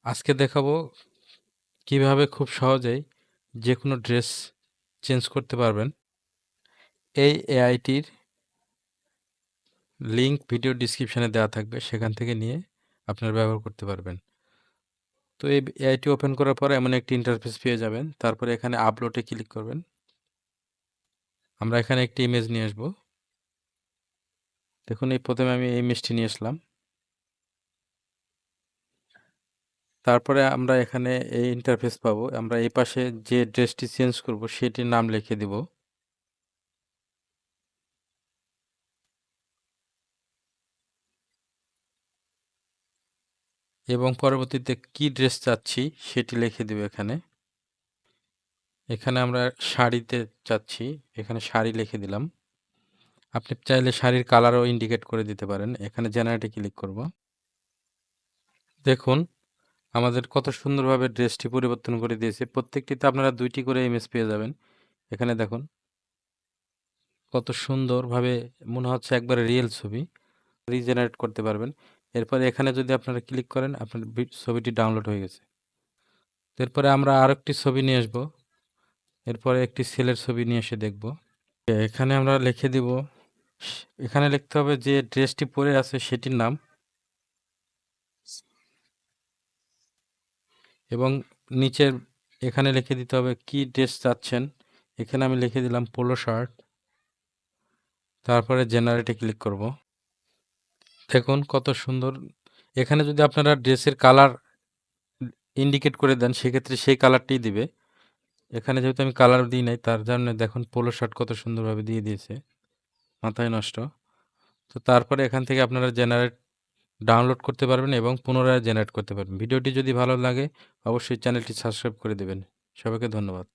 আজকে দেখাবো কিভাবে খুব সহজেই যে কোনো ড্রেস চেঞ্জ করতে পারবেন। এই এআইটির লিঙ্ক ভিডিও ডিসক্রিপশনে দেওয়া থাকবে, সেখান থেকে নিয়ে আপনারা ব্যবহার করতে পারবেন। তো এই এআইটি ওপেন করার পরে এমন একটি ইন্টারফেস পেয়ে যাবেন। তারপরে এখানে আপলোডে ক্লিক করবেন। আমরা এখানে একটি ইমেজ নিয়ে আসবো। দেখুন, এই প্রথমে আমি এই ইমেজটি নিয়ে আসলাম। তারপরে আমরা এখানে এই ইন্টারফেস পাবো। আমরা এই পাশে যে ড্রেসটি চেঞ্জ করব সেটির নাম লিখে দিব এবং পরবর্তীতে কি ড্রেস চাচ্ছি সেটি লিখে দিব এখানে। এখানে আমরা শাড়িতে চাচ্ছি, এখানে শাড়ি লিখে দিলাম। আপনি চাইলে শাড়ির কালারও ইন্ডিকেট করে দিতে পারেন। এখানে জেনারেটে ক্লিক করব। দেখুন আমাদের কত সুন্দরভাবে ড্রেসটি পরিবর্তন করে দিয়েছে। প্রত্যেকটিতে আপনারা 2টি করে ইমেজ পেয়ে যাবেন। এখানে দেখুন কত সুন্দরভাবে মনে হচ্ছে একবারে রিয়েল ছবি। রিজেনারেট করতে পারবেন। এরপরে এখানে যদি আপনারা ক্লিক করেন আপনার ছবিটি ডাউনলোড হয়ে গেছে। এরপরে আমরা আরেকটি ছবি নিয়ে আসবো। এরপরে একটি ছেলের ছবি নিয়ে এসে দেখব। এখানে আমরা লিখে দিব, এখানে লিখতে হবে যে ড্রেসটি পরে আছে সেটির নাম এবং নিচের এখানে লিখে দিতে হবে কি ড্রেস চাচ্ছেন। এখানে আমি লিখে দিলাম পোলো শার্ট। তারপরে জেনারেটে ক্লিক করব। দেখুন কত সুন্দর। এখানে যদি আপনারা ড্রেসের কালার ইন্ডিকেট করে দেন সেক্ষেত্রে সেই কালারটিই দিবে। এখানে যেহেতু আমি কালার দিই নাই তার জন্য দেখুন পোলো শার্ট কত সুন্দরভাবে দিয়ে দিয়েছে, মাথায় নষ্ট। তো তারপরে এখান থেকে আপনারা জেনারেট ডাউনলোড করতে পারবেন এবং পুনরায় জেনারেট করতে পারবেন। ভিডিওটি যদি ভালো লাগে অবশ্যই চ্যানেলটি সাবস্ক্রাইব করে দেবেন। সবাইকে ধন্যবাদ।